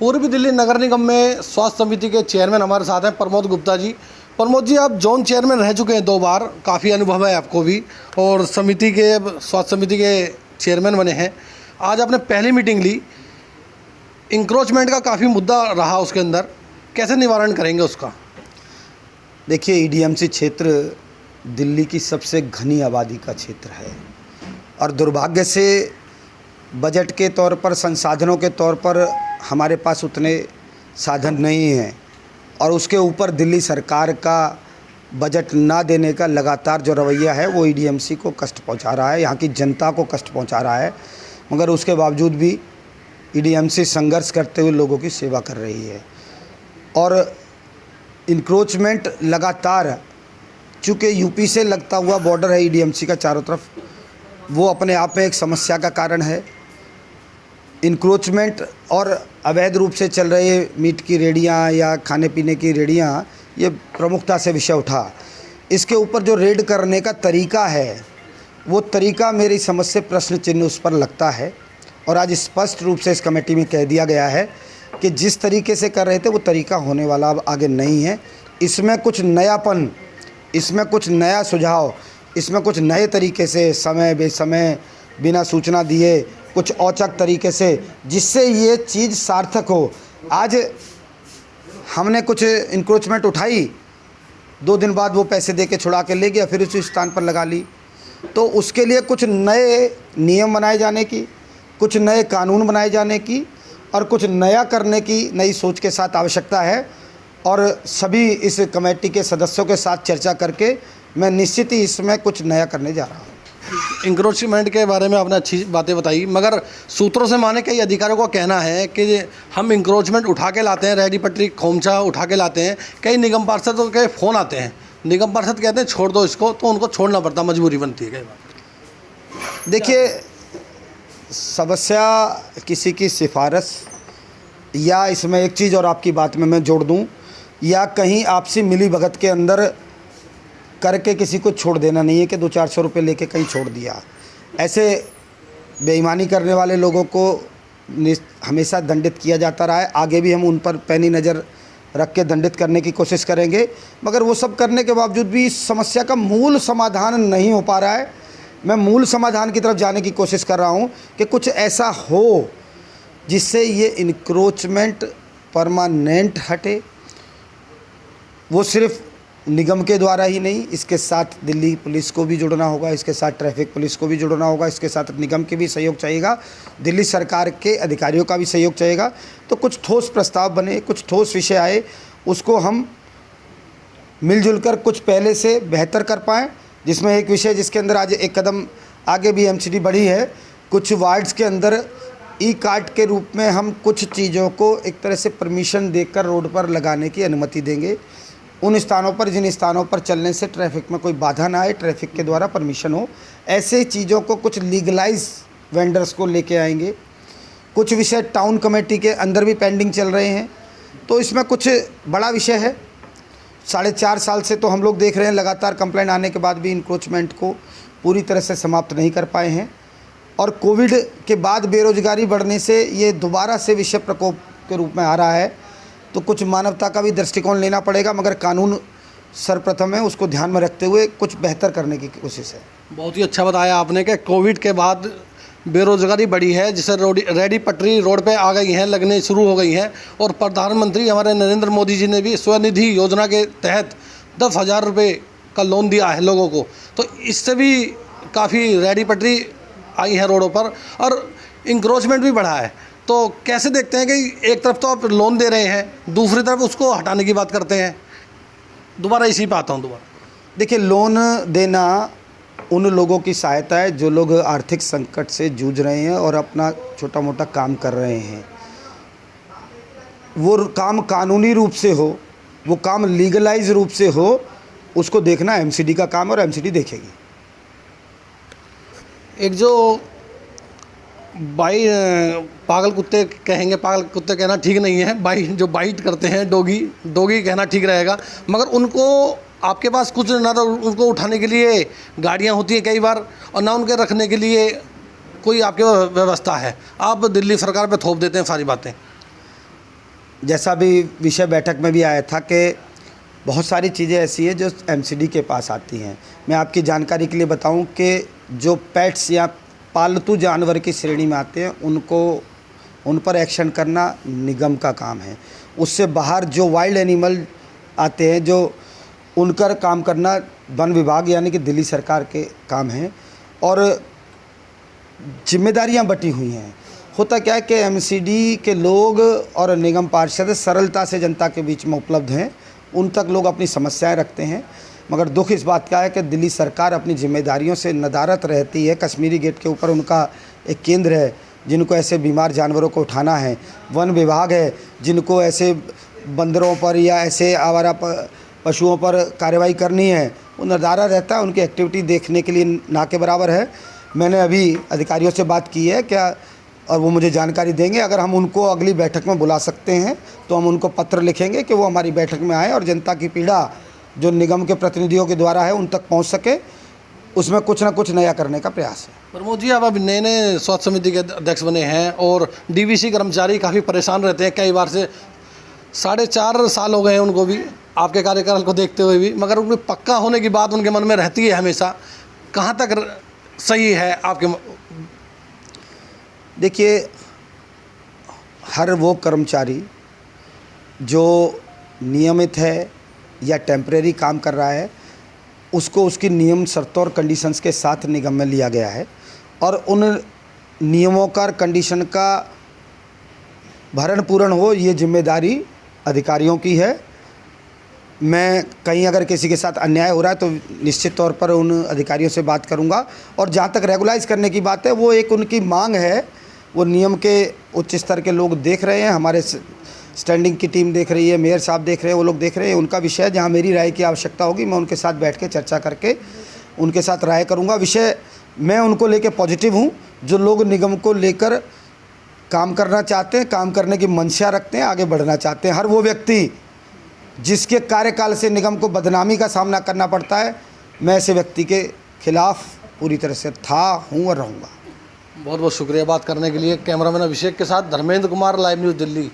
पूर्वी दिल्ली नगर निगम में स्वास्थ्य समिति के चेयरमैन हमारे साथ हैं प्रमोद गुप्ता जी। प्रमोद जी, आप जोन चेयरमैन रह चुके हैं 2 बार, काफ़ी अनुभव है आपको भी, और समिति के स्वास्थ्य समिति के चेयरमैन बने हैं। आज आपने पहली मीटिंग ली, इंक्रोचमेंट का काफ़ी मुद्दा रहा उसके अंदर, कैसे निवारण करेंगे उसका? देखिए, ईडीएमसी क्षेत्र दिल्ली की सबसे घनी आबादी का क्षेत्र है और दुर्भाग्य से बजट के तौर पर, संसाधनों के तौर पर हमारे पास उतने साधन नहीं हैं और उसके ऊपर दिल्ली सरकार का बजट ना देने का लगातार जो रवैया है वो ईडीएमसी को कष्ट पहुंचा रहा है, यहाँ की जनता को कष्ट पहुंचा रहा है। मगर उसके बावजूद भी ईडीएमसी संघर्ष करते हुए लोगों की सेवा कर रही है और इंक्रोचमेंट लगातार, चूँकि यूपी से लगता हुआ बॉर्डर है ईडीएमसी का चारों तरफ, वो अपने आप में एक समस्या का कारण है। इंक्रोचमेंट और अवैध रूप से चल रहे मीट की रेडियाँ या खाने पीने की रेडियाँ, ये प्रमुखता से विषय उठा। इसके ऊपर जो रेड करने का तरीका है, वो तरीका मेरी समझ से प्रश्न चिन्ह उस पर लगता है और आज स्पष्ट रूप से इस कमेटी में कह दिया गया है कि जिस तरीके से कर रहे थे वो तरीका होने वाला अब आगे नहीं है। इसमें कुछ नयापन, इसमें कुछ नया सुझाव, इसमें कुछ नए तरीके से समय बेसमय बिना सूचना दिए कुछ औचक तरीके से, जिससे ये चीज़ सार्थक हो। आज हमने कुछ इंक्रोचमेंट उठाई, 2 दिन बाद वो पैसे दे के छुड़ा के ले गया, फिर उसी स्थान पर लगा ली। तो उसके लिए कुछ नए नियम बनाए जाने की, कुछ नए कानून बनाए जाने की और कुछ नया करने की नई सोच के साथ आवश्यकता है और सभी इस कमेटी के सदस्यों के साथ चर्चा करके मैं निश्चित ही इसमें कुछ नया करने जा रहा हूँ। इंक्रोचमेंट के बारे में आपने अच्छी बातें बताई, मगर सूत्रों से माने कई अधिकारियों का कहना है कि हम इंक्रोचमेंट उठा के लाते हैं, रेहड़ी पटरी खोमचा उठा के लाते हैं। कई निगम पार्षदों के फ़ोन आते हैं, निगम पार्षद कहते हैं छोड़ दो इसको, तो उनको छोड़ना पड़ता, मजबूरी बनती है कई बार। देखिए, समस्या किसी की सिफारिश या इसमें एक चीज़ और आपकी बात में मैं जोड़ दूं, या कहीं आपसी मिली भगत के अंदर करके किसी को छोड़ देना नहीं है कि 200-400 रुपये लेके कहीं छोड़ दिया। ऐसे बेईमानी करने वाले लोगों को हमेशा दंडित किया जाता रहा है, आगे भी हम उन पर पैनी नज़र रख के दंडित करने की कोशिश करेंगे। मगर वो सब करने के बावजूद भी इस समस्या का मूल समाधान नहीं हो पा रहा है। मैं मूल समाधान की तरफ जाने की कोशिश कर रहा हूँ कि कुछ ऐसा हो जिससे ये इंक्रोचमेंट परमानेंट हटे। वो सिर्फ निगम के द्वारा ही नहीं, इसके साथ दिल्ली पुलिस को भी जुड़ना होगा, इसके साथ ट्रैफिक पुलिस को भी जुड़ना होगा, इसके साथ निगम के भी सहयोग चाहिएगा, दिल्ली सरकार के अधिकारियों का भी सहयोग चाहिएगा। तो कुछ ठोस प्रस्ताव बने, कुछ ठोस विषय आए, उसको हम मिलजुल कर कुछ पहले से बेहतर कर पाएँ। जिसमें एक विषय जिसके अंदर आज एक कदम आगे भी एमसीडी बढ़ी है, कुछ वार्ड्स के अंदर ई कार्ड के रूप में हम कुछ चीज़ों को एक तरह से परमिशन देकर रोड पर लगाने की अनुमति देंगे। उन स्थानों पर जिन स्थानों पर चलने से ट्रैफिक में कोई बाधा ना आए, ट्रैफिक के द्वारा परमिशन हो, ऐसे चीज़ों को कुछ लीगलाइज वेंडर्स को लेके आएंगे। कुछ विषय टाउन कमेटी के अंदर भी पेंडिंग चल रहे हैं। तो इसमें कुछ बड़ा विषय है। 4.5 साल से तो हम लोग देख रहे हैं, लगातार कंप्लेंट आने के बाद भी इंक्रोचमेंट को पूरी तरह से समाप्त नहीं कर पाए हैं और कोविड के बाद बेरोजगारी बढ़ने से ये दोबारा से विषय प्रकोप के रूप में आ रहा है। तो कुछ मानवता का भी दृष्टिकोण लेना पड़ेगा, मगर कानून सर्वप्रथम है, उसको ध्यान में रखते हुए कुछ बेहतर करने की कोशिश है। बहुत ही अच्छा बताया आपने कि कोविड के बाद बेरोजगारी बढ़ी है, जिससे रेहड़ी पटरी रोड पे आ गई हैं, लगने शुरू हो गई हैं। और प्रधानमंत्री हमारे नरेंद्र मोदी जी ने भी स्वनिधि योजना के तहत 10,000 रुपये का लोन दिया है लोगों को। तो इससे भी काफ़ी रेहड़ी पटरी आई है रोडों पर और इंक्रोचमेंट भी बढ़ा है। तो कैसे देखते हैं कि एक तरफ तो आप लोन दे रहे हैं, दूसरी तरफ उसको हटाने की बात करते हैं? दोबारा इसी पे आता हूँ दोबारा। देखिए, लोन देना उन लोगों की सहायता है जो लोग आर्थिक संकट से जूझ रहे हैं और अपना छोटा मोटा काम कर रहे हैं। वो काम कानूनी रूप से हो, वो काम लीगलाइज रूप से हो, उसको देखना एमसीडी का काम और एमसीडी देखेगी। एक जो पागल कुत्ते कहेंगे, पागल कुत्ते कहना ठीक नहीं है, जो बाइट करते हैं, डोगी कहना ठीक रहेगा। मगर उनको आपके पास कुछ ना, तो उनको उठाने के लिए गाड़ियां होती हैं कई बार, और ना उनके रखने के लिए कोई आपके व्यवस्था है। आप दिल्ली सरकार पे थोप देते हैं सारी बातें। जैसा भी विषय बैठक में भी आया था कि बहुत सारी चीज़ें ऐसी हैं जो एमसीडी के पास आती हैं। मैं आपकी जानकारी के लिए बताऊं कि जो पेट्स या पालतू जानवर की श्रेणी में आते हैं उन पर एक्शन करना निगम का काम है। उससे बाहर जो वाइल्ड एनिमल आते हैं जो उनका काम करना वन विभाग यानी कि दिल्ली सरकार के काम है और जिम्मेदारियां बटी हुई हैं। होता क्या है कि एमसीडी के लोग और निगम पार्षद सरलता से जनता के बीच में उपलब्ध हैं, उन तक लोग अपनी समस्याएं रखते हैं। मगर दुख इस बात का है कि दिल्ली सरकार अपनी जिम्मेदारियों से नदारत रहती है। कश्मीरी गेट के ऊपर उनका एक केंद्र है जिनको ऐसे बीमार जानवरों को उठाना है, वन विभाग है जिनको ऐसे बंदरों पर या ऐसे आवारा पशुओं पर कार्रवाई करनी है, वो नदारा रहता है। उनकी एक्टिविटी देखने के लिए ना के बराबर है। मैंने अभी अधिकारियों से बात की है क्या और वो मुझे जानकारी देंगे। अगर हम उनको अगली बैठक में बुला सकते हैं तो हम उनको पत्र लिखेंगे कि वो हमारी बैठक में आए और जनता की पीड़ा जो निगम के प्रतिनिधियों के द्वारा है उन तक पहुंच सके, उसमें कुछ ना कुछ नया करने का प्रयास है। प्रमोद जी, आप अभी नए नए स्वास्थ्य समिति के अध्यक्ष बने हैं और डीवीसी कर्मचारी काफ़ी परेशान रहते हैं। कई बार से 4.5 साल हो गए हैं उनको भी, आपके कार्यकाल को देखते हुए भी, मगर उनको पक्का होने की बात उनके मन में रहती है हमेशा। कहाँ तक सही है आपके? देखिए, हर वो कर्मचारी जो नियमित है या टेम्परेरी काम कर रहा है उसको उसकी नियम शर्तों और कंडीशंस के साथ निगम में लिया गया है और उन नियमों का कंडीशन का भरण पूर्ण हो, ये जिम्मेदारी अधिकारियों की है। मैं कहीं अगर किसी के साथ अन्याय हो रहा है तो निश्चित तौर पर उन अधिकारियों से बात करूंगा। और जहाँ तक रेगुलाइज करने की बात है, वो एक उनकी मांग है, वो नियम के उच्च स्तर के लोग देख रहे हैं, हमारे स्टैंडिंग की टीम देख रही है, मेयर साहब देख रहे हैं, वो लोग देख रहे हैं। उनका विषय जहाँ मेरी राय की आवश्यकता होगी मैं उनके साथ बैठ के चर्चा करके उनके साथ राय करूँगा। विषय मैं उनको लेकर पॉजिटिव हूँ, जो लोग निगम को लेकर काम करना चाहते हैं, काम करने की मंशा रखते हैं, आगे बढ़ना चाहते हैं। हर वो व्यक्ति जिसके कार्यकाल से निगम को बदनामी का सामना करना पड़ता है, मैं ऐसे व्यक्ति के खिलाफ पूरी तरह से हूँ और रहूँगा। बहुत बहुत शुक्रिया बात करने के लिए। कैमरामैन अभिषेक के साथ धर्मेंद्र कुमार, लाइव न्यूज़ दिल्ली।